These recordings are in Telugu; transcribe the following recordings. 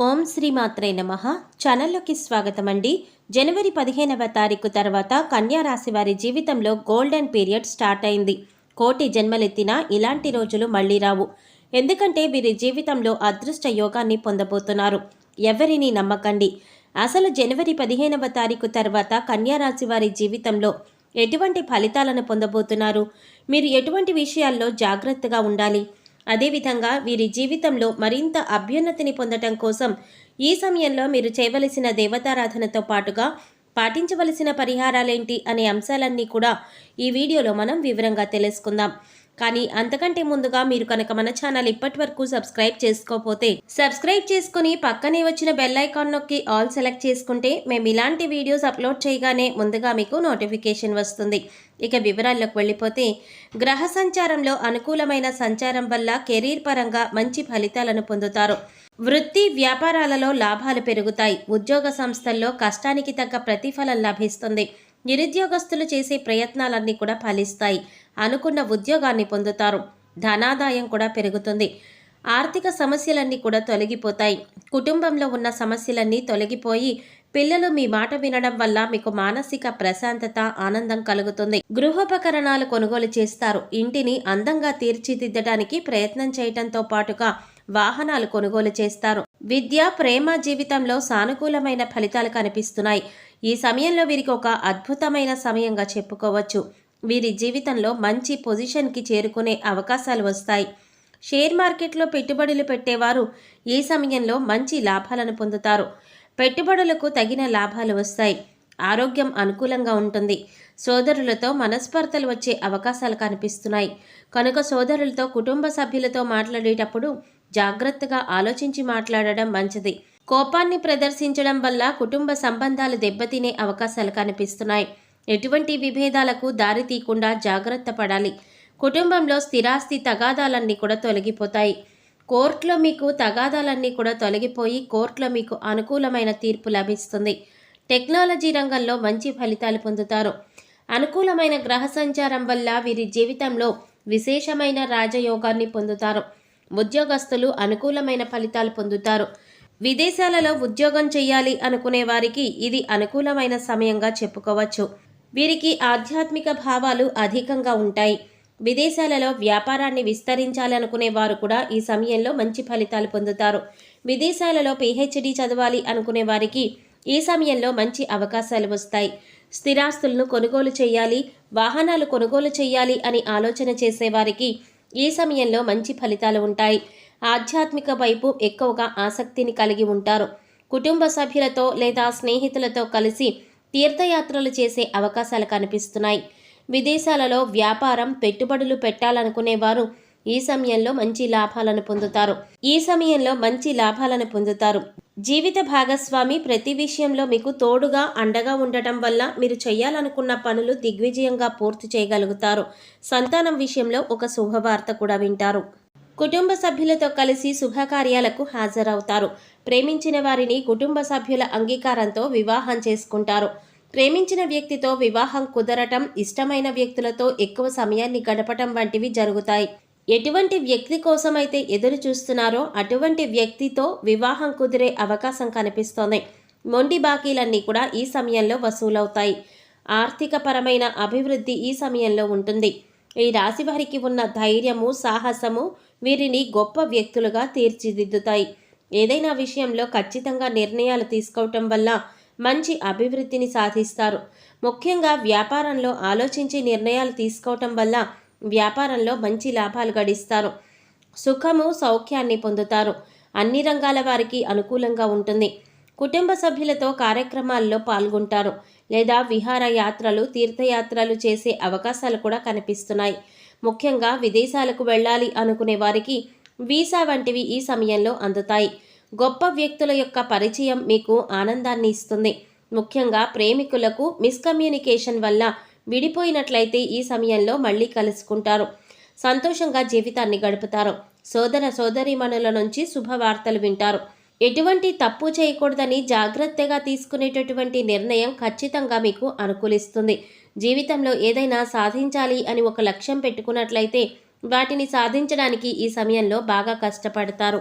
ఓం శ్రీ మాత్రే నమః. ఛానల్లోకి స్వాగతం అండి. జనవరి 15వ తారీఖు తర్వాత కన్యా రాశి వారి జీవితంలో గోల్డెన్ పీరియడ్ స్టార్ట్ అయింది. కోటి జన్మలెత్తినా ఇలాంటి రోజులు మళ్ళీ రావు. ఎందుకంటే వీరి జీవితంలో అదృష్ట యోగాన్ని పొందబోతున్నారు. ఎవరిని నమ్మకండి. అసలు జనవరి 15వ తారీఖు తర్వాత కన్యా రాశి వారి జీవితంలో ఎటువంటి ఫలితాలను పొందబోతున్నారు, మీరు ఎటువంటి విషయాల్లో జాగ్రత్తగా ఉండాలి, అదేవిధంగా వీరి జీవితంలో మరింత అభ్యున్నతిని పొందటం కోసం ఈ సమయంలో మీరు చేయవలసిన దేవతారాధనతో పాటుగా పాటించవలసిన పరిహారాలేంటి అనే అంశాలన్నీ కూడా ఈ వీడియోలో మనం వివరంగా తెలుసుకుందాం. కానీ అంతకంటే ముందుగా మీరు కనుక మన ఛానల్ ఇప్పటి వరకు సబ్స్క్రైబ్ చేసుకోకపోతే సబ్స్క్రైబ్ చేసుకుని పక్కనే వచ్చిన బెల్ ఐకాన్ నొక్కి ఆల్ సెలెక్ట్ చేసుకుంటే మేము ఇలాంటి వీడియోస్ అప్లోడ్ చేయగానే ముందుగా మీకు నోటిఫికేషన్ వస్తుంది. ఇక వివరాల్లోకి వెళ్ళిపోతే, గ్రహ సంచారంలో అనుకూలమైన సంచారం వల్ల కెరీర్ పరంగా మంచి ఫలితాలను పొందుతారు. వృత్తి వ్యాపారాలలో లాభాలు పెరుగుతాయి. ఉద్యోగ సంస్థల్లో కష్టానికి తగ్గ ప్రతిఫలం లభిస్తుంది. నిరుద్యోగస్తులు చేసే ప్రయత్నాలన్నీ కూడా ఫలిస్తాయి. అనుకున్న ఉద్యోగాన్ని పొందుతారు. ధనాదాయం కూడా పెరుగుతుంది. ఆర్థిక సమస్యలన్నీ కూడా తొలగిపోతాయి. కుటుంబంలో ఉన్న సమస్యలన్నీ తొలగిపోయి పిల్లలు మీ మాట వినడం వల్ల మీకు మానసిక ప్రశాంతత, ఆనందం కలుగుతుంది. గృహోపకరణాలు కొనుగోలు చేస్తారు. ఇంటిని అందంగా తీర్చిదిద్దడానికి ప్రయత్నం చేయడంతో పాటుగా వాహనాలు కొనుగోలు చేస్తారు. విద్య, ప్రేమ జీవితంలో సానుకూలమైన ఫలితాలు కనిపిస్తున్నాయి. ఈ సమయంలో వీరికి ఒక అద్భుతమైన సమయంగా చెప్పుకోవచ్చు. వీరి జీవితంలో మంచి పొజిషన్కి చేరుకునే అవకాశాలు వస్తాయి. షేర్ మార్కెట్లో పెట్టుబడులు పెట్టేవారు ఈ సమయంలో మంచి లాభాలను పొందుతారు. పెట్టుబడులకు తగిన లాభాలు వస్తాయి. ఆరోగ్యం అనుకూలంగా ఉంటుంది. సోదరులతో మనస్పర్ధలు వచ్చే అవకాశాలు కనిపిస్తున్నాయి. కనుక సోదరులతో, కుటుంబ సభ్యులతో మాట్లాడేటప్పుడు జాగ్రత్తగా ఆలోచించి మాట్లాడడం మంచిది. కోపాన్ని ప్రదర్శించడం వల్ల కుటుంబ సంబంధాలు దెబ్బతినే అవకాశాలు కనిపిస్తున్నాయి. ఎటువంటి విభేదాలకు దారి తీయకుండా జాగ్రత్త పడాలి. కుటుంబంలో స్థిరాస్తి తగాదాలన్నీ కూడా తొలగిపోతాయి. కోర్టులో మీకు తగాదాలన్నీ కూడా తొలగిపోయి కోర్టులో మీకు అనుకూలమైన తీర్పు లభిస్తుంది. టెక్నాలజీ రంగంలో మంచి ఫలితాలు పొందుతారు. అనుకూలమైన గ్రహ సంచారం వల్ల వీరి జీవితంలో విశేషమైన రాజయోగాన్ని పొందుతారు. ఉద్యోగస్తులు అనుకూలమైన ఫలితాలు పొందుతారు. విదేశాలలో ఉద్యోగం చేయాలి అనుకునే వారికి ఇది అనుకూలమైన సమయంగా చెప్పుకోవచ్చు. వీరికి ఆధ్యాత్మిక భావాలు అధికంగా ఉంటాయి. విదేశాలలో వ్యాపారాన్ని విస్తరించాలనుకునే వారు కూడా ఈ సమయంలో మంచి ఫలితాలు పొందుతారు. విదేశాలలో పిహెచ్డి చదవాలి అనుకునే వారికి ఈ సమయంలో మంచి అవకాశాలు వస్తాయి. స్థిరాస్తులను కొనుగోలు చేయాలి, వాహనాలు కొనుగోలు చేయాలి అని ఆలోచన చేసేవారికి ఈ సమయంలో మంచి ఫలితాలు ఉంటాయి. ఆధ్యాత్మిక వైపు ఎక్కువగా ఆసక్తిని కలిగి ఉంటారు. కుటుంబ సభ్యులతో లేదా స్నేహితులతో కలిసి తీర్థయాత్రలు చేసే అవకాశాలు కనిపిస్తున్నాయి. విదేశాలలో వ్యాపారం, పెట్టుబడులు పెట్టాలనుకునేవారు ఈ సమయంలో మంచి లాభాలను పొందుతారు. జీవిత భాగస్వామి ప్రతి విషయంలో మీకు తోడుగా, అండగా ఉండటం వల్ల మీరు చేయాలనుకున్న పనులు దిగ్విజయంగా పూర్తి చేయగలుగుతారు. సంతానం విషయంలో ఒక శుభవార్త కూడా వింటారు. కుటుంబ సభ్యులతో కలిసి శుభకార్యాలకు హాజరవుతారు. ప్రేమించిన వారిని కుటుంబ సభ్యుల అంగీకారంతో వివాహం చేసుకుంటారు. ప్రేమించిన వ్యక్తితో వివాహం కుదరటం, ఇష్టమైన వ్యక్తులతో ఎక్కువ సమయాన్ని గడపటం వంటివి జరుగుతాయి. ఎటువంటి వ్యక్తి కోసమైతే ఎదురు చూస్తున్నారో అటువంటి వ్యక్తితో వివాహం కుదిరే అవకాశం కనిపిస్తోంది. మొండి బాకీలన్నీ కూడా ఈ సమయంలో వసూలవుతాయి. ఆర్థిక పరమైన అభివృద్ధి ఈ సమయంలో ఉంటుంది. ఈ రాశి వారికి ఉన్న ధైర్యము, సాహసము వీరిని గొప్ప వ్యక్తులుగా తీర్చిదిద్దుతాయి. ఏదైనా విషయంలో ఖచ్చితంగా నిర్ణయాలు తీసుకోవటం వల్ల మంచి అభివృద్ధిని సాధిస్తారు. ముఖ్యంగా వ్యాపారంలో ఆలోచించి నిర్ణయాలు తీసుకోవటం వల్ల వ్యాపారంలో మంచి లాభాలు గడిస్తారు. సుఖము, సౌఖ్యాన్ని పొందుతారు. అన్ని రంగాల వారికి అనుకూలంగా ఉంటుంది. కుటుంబ సభ్యులతో కార్యక్రమాల్లో పాల్గొంటారు లేదా విహారయాత్రలు, తీర్థయాత్రలు చేసే అవకాశాలు కూడా కనిపిస్తున్నాయి. ముఖ్యంగా విదేశాలకు వెళ్ళాలి అనుకునే వారికి వీసా వంటివి ఈ సమయంలో అందుతాయి. గొప్ప వ్యక్తుల యొక్క పరిచయం మీకు ఆనందాన్ని ఇస్తుంది. ముఖ్యంగా ప్రేమికులకు మిస్కమ్యూనికేషన్ వల్ల విడిపోయినట్లయితే ఈ సమయంలో మళ్ళీ కలుసుకుంటారు. సంతోషంగా జీవితాన్ని గడుపుతారు. సోదర సోదరీమణుల నుంచి శుభవార్తలు వింటారు. ఎటువంటి తప్పు చేయకూడదని జాగ్రత్తగా తీసుకునేటటువంటి నిర్ణయం ఖచ్చితంగా మీకు అనుకూలిస్తుంది. జీవితంలో ఏదైనా సాధించాలి అని ఒక లక్ష్యం పెట్టుకున్నట్లయితే వాటిని సాధించడానికి ఈ సమయంలో బాగా కష్టపడతారు.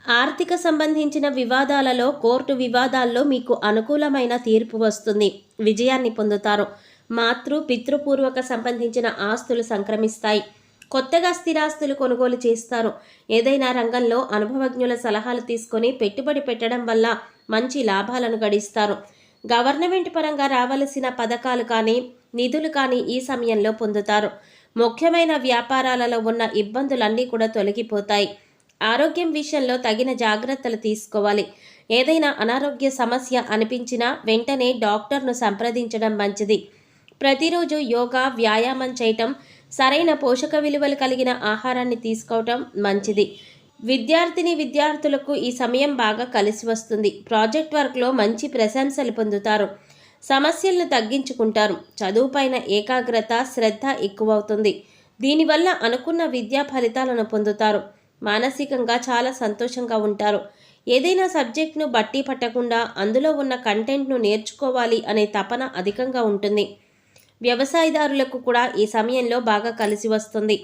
ఆర్థిక సంబంధించిన వివాదాలలో, కోర్టు వివాదాల్లో మీకు అనుకూలమైన తీర్పు వస్తుంది. విజయాన్ని పొందుతారు. పితృపూర్వక సంబంధించిన ఆస్తులు సంక్రమిస్తాయి. కొత్తగా స్థిరాస్తులు కొనుగోలు చేస్తారు. ఏదైనా రంగంలో అనుభవజ్ఞుల సలహాలు తీసుకొని పెట్టుబడి పెట్టడం వల్ల మంచి లాభాలను గడిస్తారు. గవర్నమెంట్ పరంగా రావలసిన పథకాలు కానీ, నిధులు కానీ ఈ సమయంలో పొందుతారు. ముఖ్యమైన వ్యాపారాలలో ఉన్న ఇబ్బందులన్నీ కూడా తొలగిపోతాయి. ఆరోగ్యం విషయంలో తగిన జాగ్రత్తలు తీసుకోవాలి. ఏదైనా అనారోగ్య సమస్య అనిపించినా వెంటనే డాక్టర్ను సంప్రదించడం మంచిది. ప్రతిరోజు యోగా, వ్యాయామం చేయటం, సరైన పోషక విలువలు కలిగిన ఆహారాన్ని తీసుకోవటం మంచిది. విద్యార్థులకు ఈ సమయం బాగా కలిసి వస్తుంది. ప్రాజెక్ట్ వర్క్లో మంచి ప్రశంసలు పొందుతారు. సమస్యలను తగ్గించుకుంటారు. చదువుపైన ఏకాగ్రత, శ్రద్ధ ఎక్కువవుతుంది. దీనివల్ల అనుకున్న విద్యా ఫలితాలను పొందుతారు. మానసికంగా చాలా సంతోషంగా ఉంటారు. ఏదైనా సబ్జెక్ట్ను బట్టి పట్టకుండా అందులో ఉన్న కంటెంట్ను నేర్చుకోవాలి అనే తపన అధికంగా ఉంటుంది. వ్యవసాయదారులకు కూడా ఈ సమయంలో బాగా కలిసి వస్తుంది.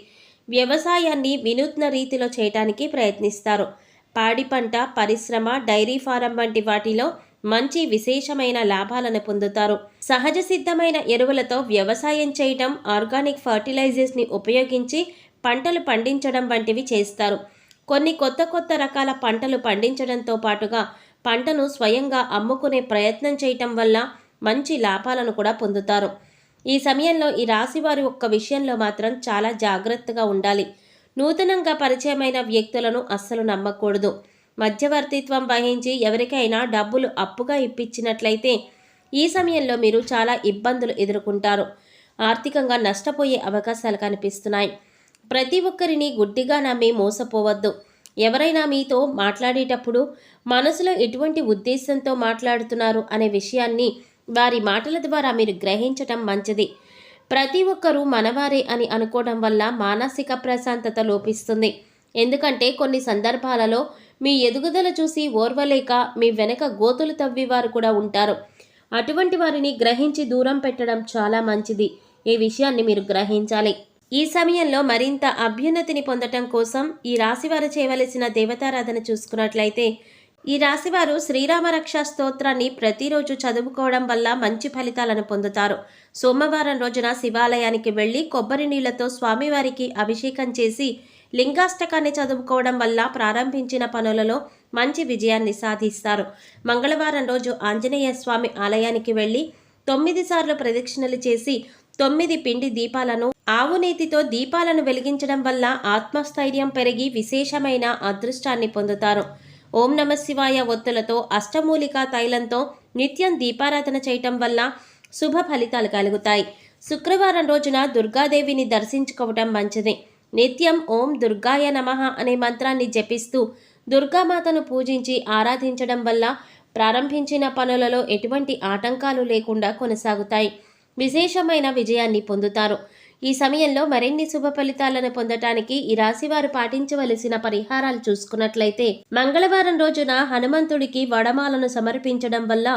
వ్యవసాయాన్ని వినూత్న రీతిలో చేయటానికి ప్రయత్నిస్తారు. పాడి పంట, పరిశ్రమ, డైరీ ఫారం వంటి వాటిలో మంచి విశేషమైన లాభాలను పొందుతారు. సహజ సిద్ధమైన ఎరువులతో వ్యవసాయం చేయటం, ఆర్గానిక్ ఫర్టిలైజర్స్ని ఉపయోగించి పంటలు పండించడం వంటివి చేస్తారు. కొన్ని కొత్త రకాల పంటలు పండించడంతో పాటుగా పంటను స్వయంగా అమ్ముకునే ప్రయత్నం చేయటం వల్ల మంచి లాభాలను కూడా పొందుతారు. ఈ సమయంలో ఈ రాశివారి ఒక్క విషయంలో మాత్రం చాలా జాగ్రత్తగా ఉండాలి. నూతనంగా పరిచయమైన వ్యక్తులను అస్సలు నమ్మకూడదు. మధ్యవర్తిత్వం వహించి ఎవరికైనా డబ్బులు అప్పుగా ఇప్పించినట్లయితే ఈ సమయంలో మీరు చాలా ఇబ్బందులు ఎదుర్కొంటారు. ఆర్థికంగా నష్టపోయే అవకాశాలు కనిపిస్తున్నాయి. ప్రతి ఒక్కరిని గుడ్డిగా నమ్మి మోసపోవద్దు. ఎవరైనా మీతో మాట్లాడేటప్పుడు మనసులో ఎటువంటి ఉద్దేశంతో మాట్లాడుతున్నారు అనే విషయాన్ని వారి మాటల ద్వారా మీరు గ్రహించటం మంచిది. ప్రతి ఒక్కరూ మనవారే అని అనుకోవడం వల్ల మానసిక ప్రశాంతత లోపిస్తుంది. ఎందుకంటే కొన్ని సందర్భాలలో మీ ఎదుగుదల చూసి ఓర్వలేక మీ వెనక గోతులు తవ్వేవారు కూడా ఉంటారు. అటువంటి వారిని గ్రహించి దూరం పెట్టడం చాలా మంచిది. ఈ విషయాన్ని మీరు గ్రహించాలి. ఈ సమయంలో మరింత అభ్యున్నతిని పొందటం కోసం ఈ రాశివారు చేయవలసిన దేవతారాధన చూసుకున్నట్లయితే, ఈ రాశివారు శ్రీరామ రక్షా స్తోత్రాన్ని ప్రతిరోజు చదువుకోవడం వల్ల మంచి ఫలితాలను పొందుతారు. సోమవారం రోజున శివాలయానికి వెళ్ళి కొబ్బరి నీళ్లతో స్వామివారికి అభిషేకం చేసి లింగాష్టకాన్ని చదువుకోవడం వల్ల ప్రారంభించిన పనులలో మంచి విజయాన్ని సాధిస్తారు. మంగళవారం రోజు ఆంజనేయ స్వామి ఆలయానికి వెళ్ళి 9 సార్లు ప్రదక్షిణలు చేసి 9 పిండి దీపాలను, ఆవు నేతితో దీపాలను వెలిగించడం వల్ల ఆత్మస్థైర్యం పెరిగి విశేషమైన అదృష్టాన్ని పొందుతారు. ఓం నమః శివాయ ఒత్తులతో, అష్టమూలికా తైలంతో నిత్యం దీపారాధన చేయటం వల్ల శుభ ఫలితాలు కలుగుతాయి. శుక్రవారం రోజున దుర్గాదేవిని దర్శించుకోవటం మంచిది. నిత్యం ఓం దుర్గాయ నమః అనే మంత్రాన్ని జపిస్తూ దుర్గామాతను పూజించి ఆరాధించడం వల్ల ప్రారంభించిన పనులలో ఎటువంటి ఆటంకాలు లేకుండా కొనసాగుతాయి. విశేషమైన విజయాన్ని పొందుతారు. ఈ సమయంలో మరిన్ని శుభ ఫలితాలను పొందటానికి ఈ రాశివారు పాటించవలసిన పరిహారాలు చూసుకున్నట్లయితే, మంగళవారం రోజున హనుమంతుడికి వడమాలను సమర్పించడం వల్ల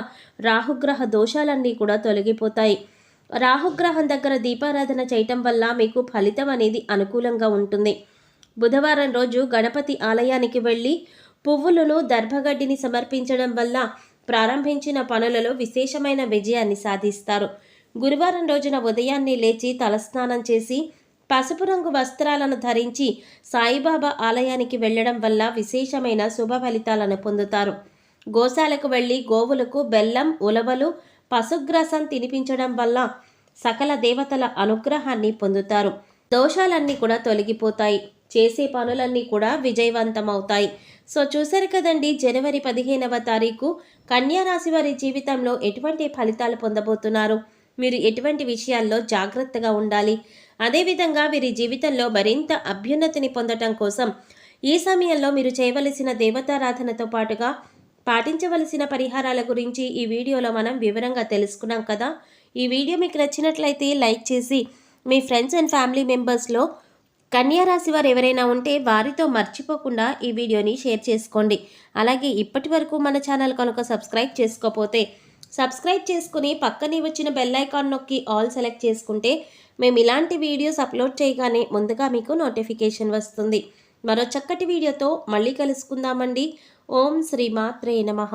రాహుగ్రహ దోషాలన్నీ కూడా తొలగిపోతాయి. రాహుగ్రహం దగ్గర దీపారాధన చేయటం వల్ల మీకు ఫలితం అనేది అనుకూలంగా ఉంటుంది. బుధవారం రోజు గణపతి ఆలయానికి వెళ్ళి పువ్వులను, దర్భగడ్డిని సమర్పించడం వల్ల ప్రారంభించిన పనులలో విశేషమైన విజయాన్ని సాధిస్తారు. గురువారం రోజున ఉదయాన్నే లేచి తలస్నానం చేసి పసుపు రంగు వస్త్రాలను ధరించి సాయిబాబా ఆలయానికి వెళ్ళడం వల్ల విశేషమైన శుభ ఫలితాలను పొందుతారు. గోశాలకు వెళ్ళి గోవులకు బెల్లం, ఉలవలు, పశుగ్రాసం తినిపించడం వల్ల సకల దేవతల అనుగ్రహాన్ని పొందుతారు. దోషాలన్నీ కూడా తొలగిపోతాయి. చేసే పనులన్నీ కూడా విజయవంతమవుతాయి. సో చూశారు కదండి, జనవరి 15వ తారీఖు కన్యా రాశి వారి జీవితంలో ఎటువంటి ఫలితాలు పొందబోతున్నారు, మీరు ఎటువంటి విషయాల్లో జాగ్రత్తగా ఉండాలి, అదేవిధంగా వీరి జీవితంలో మరింత అభ్యున్నతిని పొందటం కోసం ఈ సమయంలో మీరు చేయవలసిన దేవతారాధనతో పాటుగా పాటించవలసిన పరిహారాల గురించి ఈ వీడియోలో మనం వివరంగా తెలుసుకున్నాం కదా. ఈ వీడియో మీకు నచ్చినట్లయితే లైక్ చేసి మీ ఫ్రెండ్స్ అండ్ ఫ్యామిలీ మెంబర్స్లో కన్యా రాశి వారు ఎవరైనా ఉంటే వారితో మర్చిపోకుండా ఈ వీడియోని షేర్ చేసుకోండి. అలాగే ఇప్పటి వరకు మన ఛానల్ కనుక సబ్స్క్రైబ్ చేసుకోకపోతే సబ్స్క్రైబ్ చేసుకుని పక్కనే వచ్చిన బెల్ ఐకాన్ నొక్కి ఆల్ సెలెక్ట్ చేసుకుంటే మేము ఇలాంటి వీడియోస్ అప్లోడ్ చేయగానే ముందుగా మీకు నోటిఫికేషన్ వస్తుంది. మరో చక్కటి వీడియోతో మళ్ళీ కలుసుకుందామండి. ఓం శ్రీ మాత్రే నమః.